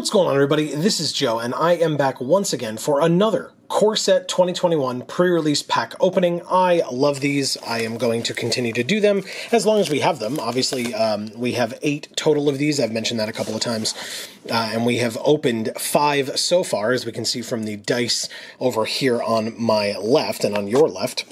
What's going on, everybody? This is Joe, and I am back once again for another Core Set 2021 pre-release pack opening. I love these. I am going to continue to do them as long as we have them. Obviously, we have 8 total of these. I've mentioned that a couple of times. And we have opened 5 so far, as we can see from the dice over here on my left and on your left.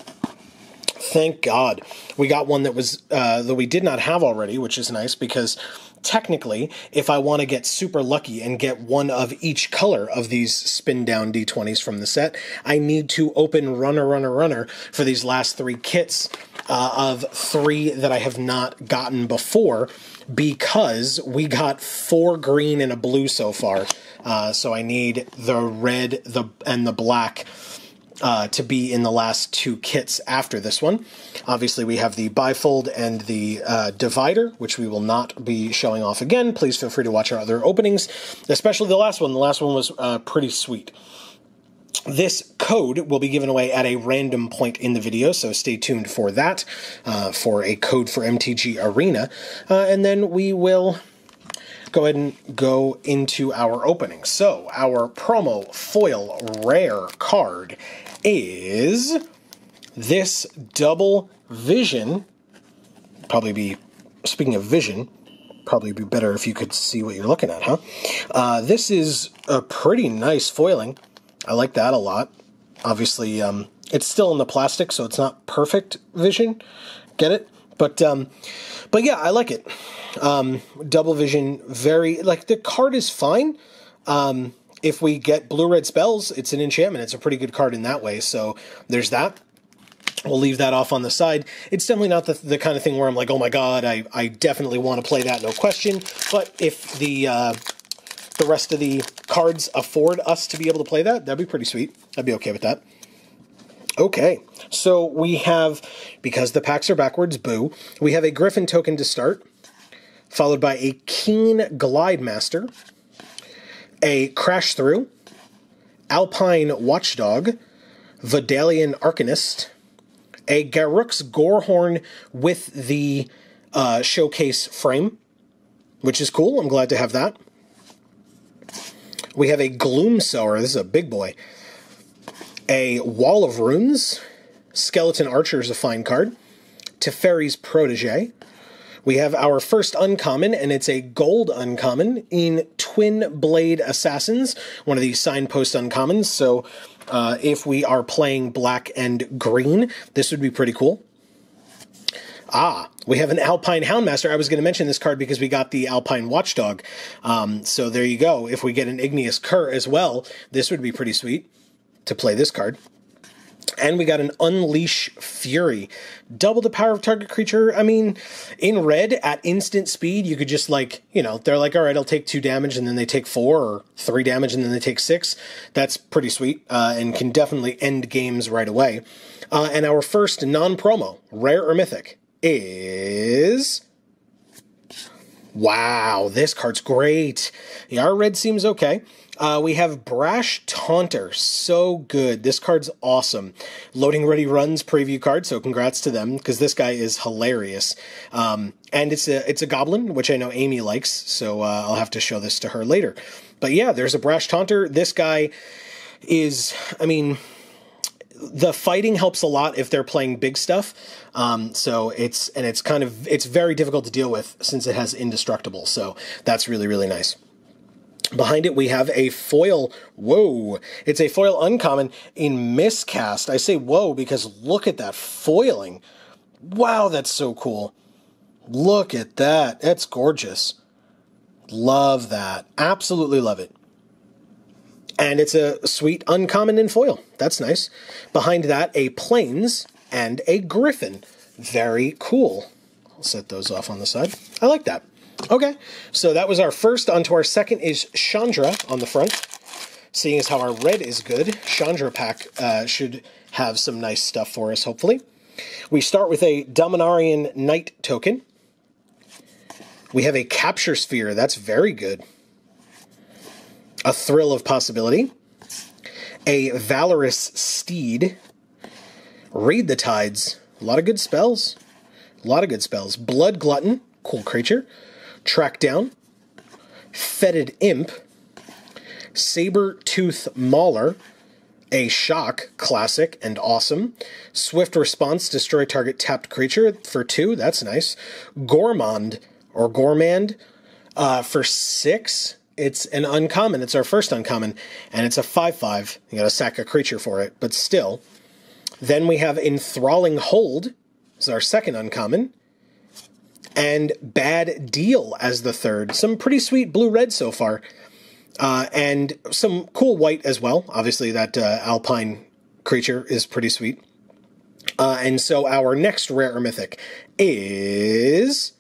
Thank God. We got one that was that we did not have already, which is nice because technically, if I want to get super lucky and get one of each color of these spin down D20s from the set, I need to open runner for these last 3 kits of 3 that I have not gotten before, because we got 4 green and a blue so far. So I need the red and the black to be in the last 2 kits after this one. Obviously, we have the bifold and the divider, which we will not be showing off again. Please feel free to watch our other openings, especially the last one. The last one was pretty sweet. This code will be given away at a random point in the video, so stay tuned for that, for a code for MTG Arena. And then we will go ahead and go into our opening. So, our promo foil rare card is this double vision. Probably be, speaking of vision, probably be better if you could see what you're looking at, huh? This is a pretty nice foiling. I like that a lot. Obviously, it's still in the plastic, so it's not perfect vision. Get it? But yeah, I like it. Double vision, very, like, the card is fine. If we get blue-red spells, it's an enchantment. It's a pretty good card in that way, so there's that. We'll leave that off on the side. It's definitely not the kind of thing where I'm like, oh my god, I definitely want to play that, no question. But if the rest of the cards afford us to be able to play that, that'd be pretty sweet. I'd be okay with that. Okay, so we have, because the packs are backwards, boo, we have a Griffin token to start, followed by a Keen Glide Master, a Crash Through, Alpine Watchdog, Vidalian Arcanist, a Garruk's Gorehorn with the showcase frame, which is cool. I'm glad to have that. We have a Gloomsower. This is a big boy. A Wall of Runes. Skeleton Archer is a fine card. Teferi's Protege. We have our first uncommon, and it's a gold uncommon in Twin Blade Assassins, one of these signpost uncommons. So if we are playing black and green, this would be pretty cool. We have an Alpine Houndmaster. I was going to mention this card because we got the Alpine Watchdog. So there you go. If we get an Igneous Cur as well, this would be pretty sweet to play this card. And we got an Unleash Fury. Double the power of target creature. I mean, in red, at instant speed, you could just, like, you know, they're like, all right, I'll take 2 damage, and then they take 4, or 3 damage, and then they take 6. That's pretty sweet, and can definitely end games right away. And our first non-promo, rare or mythic, is... Wow, this card's great. Yeah, our red seems okay. We have Brash Taunter. So good. This card's awesome. Loading Ready Runs preview card, so congrats to them, because this guy is hilarious. And it's a goblin, which I know Amy likes, so I'll have to show this to her later. But yeah, there's a Brash Taunter. This guy is, I mean, the fighting helps a lot if they're playing big stuff. So it's very difficult to deal with since it has indestructible. So that's really, really nice. Behind it, we have a foil. Whoa. It's a foil uncommon in Miscast. I say whoa because look at that foiling. Wow, that's so cool. Look at that. That's gorgeous. Love that. Absolutely love it. And it's a sweet uncommon in foil. That's nice. Behind that, a Plains and a Griffin. Very cool. I'll set those off on the side. I like that. Okay, so that was our first. On to our second is Chandra on the front. Seeing as how our red is good, Chandra pack should have some nice stuff for us, hopefully. We start with a Dominarian Knight token. We have a Capture Sphere. That's very good. A Thrill of Possibility. A Valorous Steed. Read the Tides. A lot of good spells. A lot of good spells. Blood Glutton. Cool creature. Track Down. Fetid Imp. Saber-tooth Mauler, a shock, classic and awesome. Swift response, destroy target tapped creature for 2, that's nice. Gourmand, or Gourmand, for 6. It's an uncommon, it's our first uncommon, and it's a 5/5. You gotta sack a creature for it, but still. Then we have Enthralling Hold, is our second uncommon. And Bad Deal as the third. Some pretty sweet blue-red so far. And some cool white as well. Obviously, that Alpine creature is pretty sweet. And so our next rare or mythic is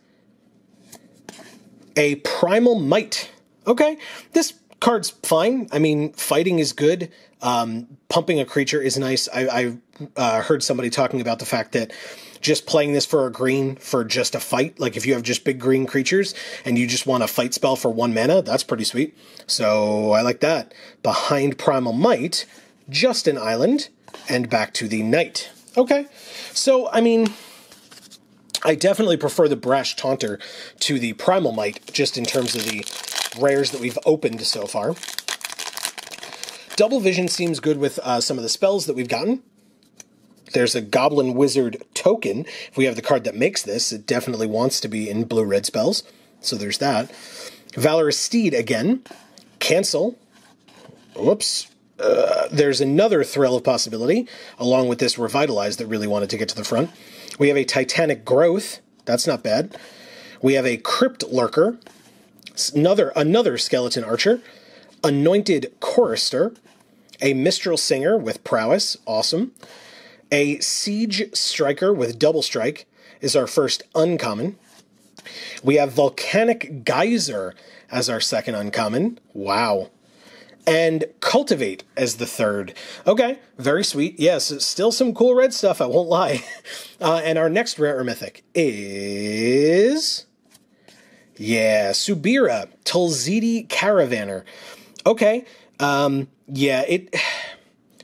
a Primal Might. Okay, this card's fine. I mean, fighting is good. Pumping a creature is nice. I heard somebody talking about the fact that just playing this for a green for just a fight, like if you have just big green creatures and you just want a fight spell for 1 mana, that's pretty sweet. So I like that. Behind Primal Might, just an island, and back to the Knight. Okay, so I mean, I definitely prefer the Brash Taunter to the Primal Might, just in terms of the rares that we've opened so far. Double Vision seems good with some of the spells that we've gotten. There's a Goblin Wizard token. If we have the card that makes this, it definitely wants to be in blue-red spells. So there's that. Valorous Steed again. Cancel. Whoops. There's another Thrill of Possibility, along with this Revitalize that really wanted to get to the front. We have a Titanic Growth. That's not bad. We have a Crypt Lurker. Another Skeleton Archer. Anointed Chorister. A Mistral Singer with Prowess. Awesome. A Siege Striker with Double Strike is our first uncommon. We have Volcanic Geyser as our second uncommon. Wow. And Cultivate as the third. Okay, very sweet. Yes, still some cool red stuff, I won't lie. And our next rare or mythic is... yeah, Subira, Tulzidi Caravaner. Okay, yeah,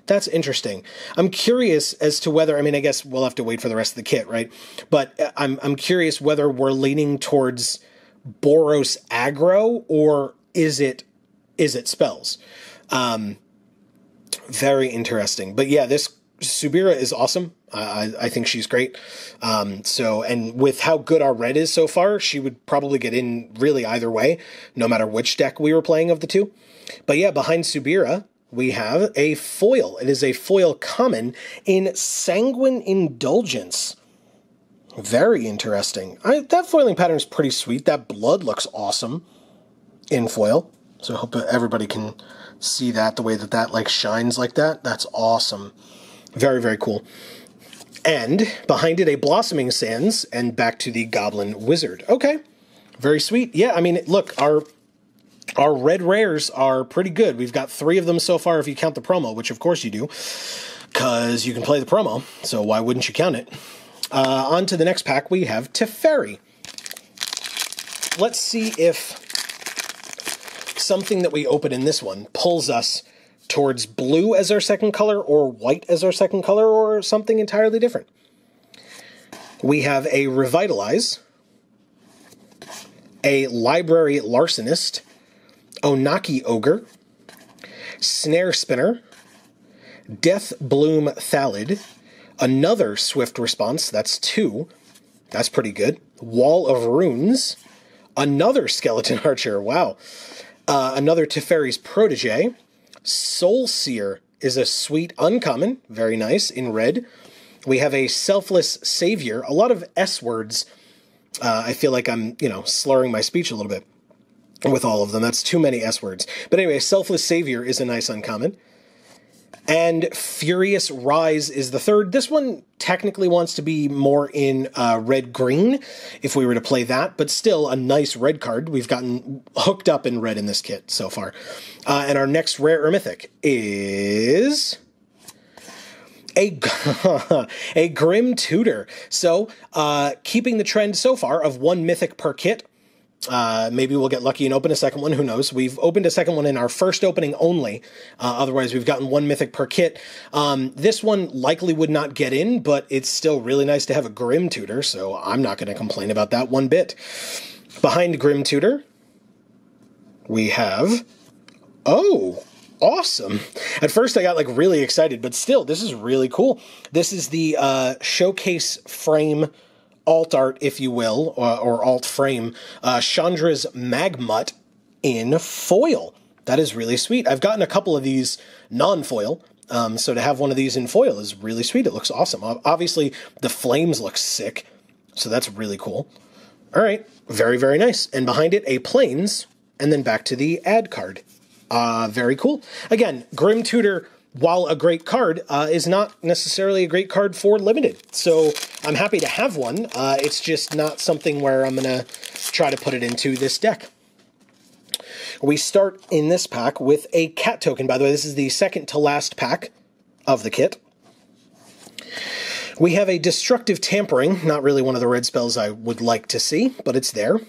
that's interesting. I'm curious as to whether, I mean, I guess we'll have to wait for the rest of the kit, right? But I'm curious whether we're leaning towards Boros aggro, or is it spells? Very interesting. But yeah, this Subira is awesome. I think she's great. And with how good our red is so far, she would probably get in really either way, no matter which deck we were playing of the two. But yeah, behind Subira, we have a foil. It is a foil common in Sanguine Indulgence. Very interesting. That foiling pattern is pretty sweet. That blood looks awesome in foil. So I hope everybody can see that, the way that like shines like that. That's awesome. Very, very cool. And behind it, a Blossoming Sands, and back to the Goblin Wizard. Okay, very sweet. Yeah, I mean, look, our red rares are pretty good. We've got 3 of them so far if you count the promo, which of course you do, because you can play the promo, so why wouldn't you count it? On to the next pack, we have Teferi. Let's see if something that we open in this one pulls us towards blue as our second color, or white as our second color, or something entirely different. We have a Revitalize, a Library Larcenist, Onaki Ogre, Snare Spinner, Death Bloom Thallid, another Swift Response, that's 2, that's pretty good, Wall of Runes, another Skeleton Archer, wow, another Teferi's Protege, Soul Seer is a sweet uncommon, very nice, in red. We have a Selfless Savior, a lot of S words. I feel like I'm, slurring my speech a little bit with all of them. That's too many S words. But anyway, Selfless Savior is a nice uncommon. And Furious Rise is the third. This one technically wants to be more in red-green, if we were to play that, but still a nice red card. We've gotten hooked up in red in this kit so far. And our next rare or mythic is a Grim Tutor. So, keeping the trend so far of 1 mythic per kit. Maybe we'll get lucky and open a second one. Who knows? We've opened a second one in our first opening only. Otherwise, we've gotten 1 mythic per kit. This one likely would not get in, but it's still really nice to have a Grim Tutor, so I'm not going to complain about that one bit. Behind Grim Tutor, we have Oh, awesome. At first I got like really excited, but still, this is really cool. This is the showcase frame alt art, if you will, or alt frame, Chandra's Magmut in foil. That is really sweet. I've gotten a couple of these non-foil, so to have one of these in foil is really sweet. It looks awesome. Obviously, the flames look sick, so that's really cool. All right, very, very nice. And behind it, a planes, and then back to the ad card. Very cool. Again, Grim Tutor, while a great card, is not necessarily a great card for Limited. So I'm happy to have one. It's just not something where I'm going to try to put it into this deck. We start in this pack with a cat token. By the way, this is the second to last pack of the kit. We have a Destructive Tampering, not really one of the red spells I would like to see, but it's there.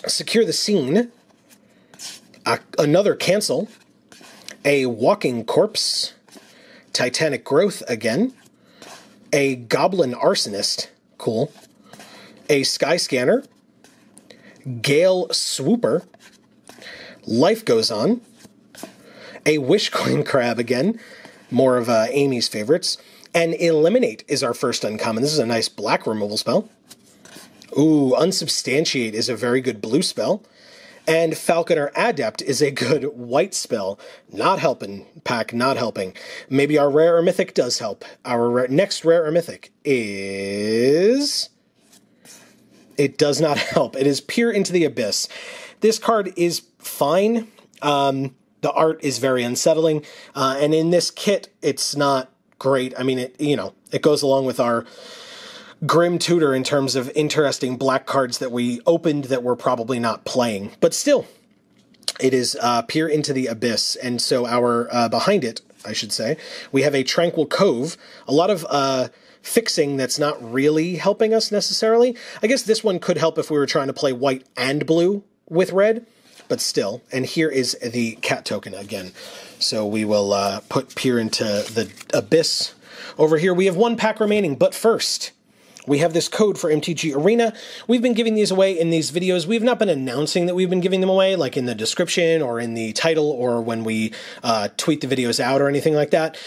Secure the Scene, another Cancel, a Walking Corpse, Titanic Growth again, a Goblin Arsonist, cool, a Sky Scanner, Gale Swooper, Life Goes On, a Wishcoin Crab again, more of Amy's favorites, and Eliminate is our first uncommon. This is a nice black removal spell. Ooh, Unsubstantiate is a very good blue spell. And Falconer Adept is a good white spell. Not helping, pack, not helping. Maybe our rare or mythic does help. Our next rare or mythic is... It does not help. It is Peer into the Abyss. This card is fine. The art is very unsettling. And in this kit, it's not great. I mean, it goes along with our Grim Tutor in terms of interesting black cards that we opened that we're probably not playing. But still, it is Peer into the Abyss. And so our behind it, I should say, we have a Tranquil Cove. A lot of fixing that's not really helping us necessarily. I guess this one could help if we were trying to play white and blue with red, but still. And here is the cat token again. So we will put Peer into the Abyss. Over here we have one pack remaining, but first we have this code for MTG Arena. We've been giving these away in these videos. We've not been announcing that we've been giving them away, like in the description or in the title or when we tweet the videos out or anything like that.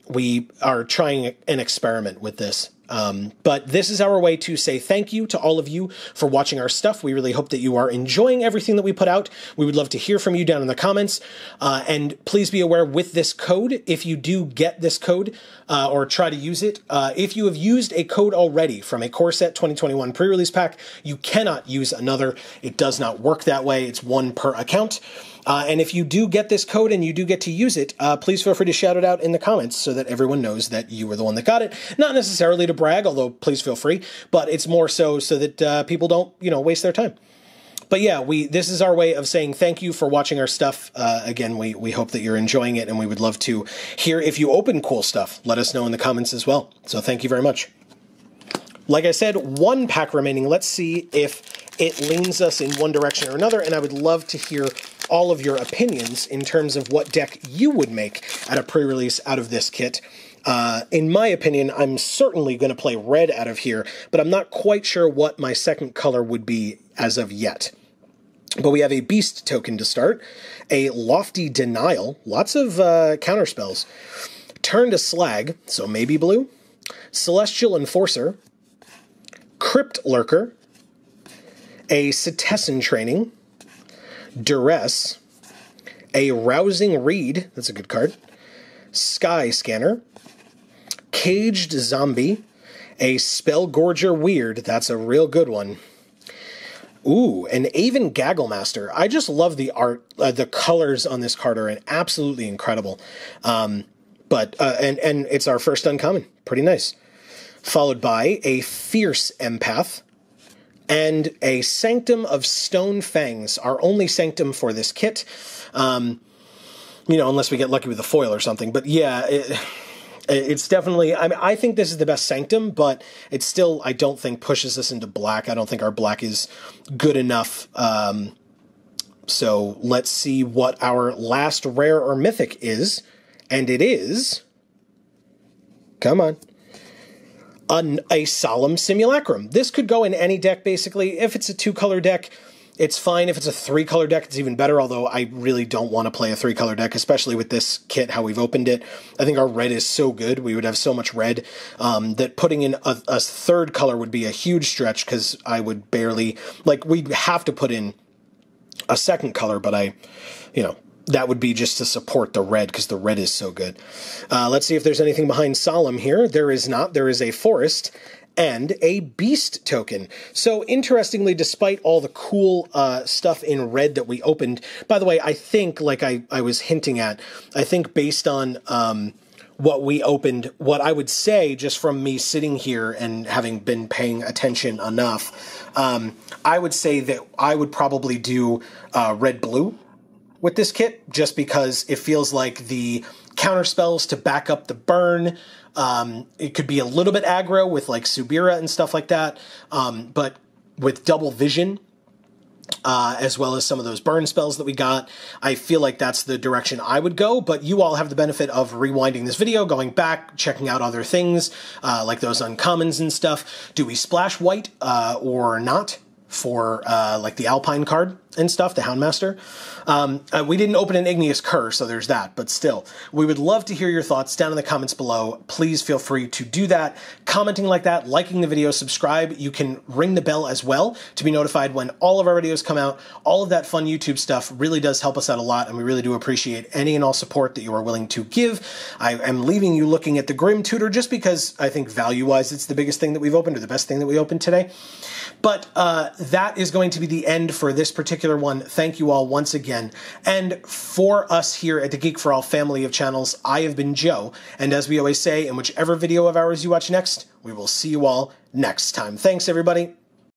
We are trying an experiment with this. But this is our way to say thank you to all of you for watching our stuff. We really hope that you are enjoying everything that we put out. We would love to hear from you down in the comments. And please be aware with this code, if you do get this code or try to use it, if you have used a code already from a Core Set 2021 pre-release pack, you cannot use another. It does not work that way. It's one per account. And if you do get this code and you do get to use it, please feel free to shout it out in the comments so that everyone knows that you were the one that got it. Not necessarily to brag, although please feel free, but it's more so that people don't, waste their time. But yeah, this is our way of saying thank you for watching our stuff. Again, we hope that you're enjoying it, and we would love to hear if you open cool stuff. Let us know in the comments as well. So thank you very much. Like I said, one pack remaining. Let's see if it leans us in one direction or another, and I would love to hear all of your opinions in terms of what deck you would make at a pre-release out of this kit. In my opinion, I'm certainly going to play red out of here, but I'm not quite sure what my second color would be as of yet. But we have a Beast token to start, a Lofty Denial, lots of counterspells, Turn to Slag, so maybe blue, Celestial Enforcer, Crypt Lurker, a Cetizen Training, Duress, a Rousing Reed, that's a good card, Sky Scanner, Caged Zombie, a Spellgorger Weird, that's a real good one. Ooh, an Aven Gagglemaster. I just love the art, the colors on this card are absolutely incredible. And it's our first uncommon, pretty nice. Followed by a Fierce Empath, and a Sanctum of Stone Fangs, our only Sanctum for this kit. Unless we get lucky with a foil or something. But yeah, it's definitely, I think this is the best Sanctum, but it still, I don't think, pushes us into black. I don't think our black is good enough. So let's see what our last rare or mythic is. And it is, come on, a Solemn Simulacrum. This could go in any deck, basically. If it's a two-color deck, It's fine if it's a 3-color deck. It's even better, although I really don't want to play a 3-color deck, especially with this kit, how we've opened it. I think our red is so good. We would have so much red that putting in a 3rd color would be a huge stretch, because I would barely... Like, we'd have to put in a 2nd color, but that would be just to support the red, because the red is so good. Let's see if there's anything behind Solemn here. There is not. There is a Forest and a Beast token. So interestingly, despite all the cool stuff in red that we opened, by the way, I think, like I was hinting at, I think based on what we opened, what I would say, just from me sitting here and having been paying attention enough, I would say that I would probably do red-blue with this kit, just because it feels like the counter spells to back up the burn. It could be a little bit aggro with like Subira and stuff like that, but with double vision, as well as some of those burn spells that we got, I feel like that's the direction I would go. But you all have the benefit of rewinding this video, going back, checking out other things, like those uncommons and stuff. Do we splash white or not for like the Alpine card and stuff, the Houndmaster? We didn't open an Igneous Cur, so there's that, but still, we would love to hear your thoughts down in the comments below. Please feel free to do that. Commenting like that, liking the video, subscribe. You can ring the bell as well to be notified when all of our videos come out. All of that fun YouTube stuff really does help us out a lot, and we really do appreciate any and all support that you are willing to give. I am leaving you looking at the Grim Tutor just because I think value-wise it's the biggest thing that we've opened, or the best thing that we opened today. But that is going to be the end for this particular one. Thank you all once again. And for us here at the Geek for All family of channels, I have been Joe. And as we always say, in whichever video of ours you watch next, we will see you all next time. Thanks, everybody.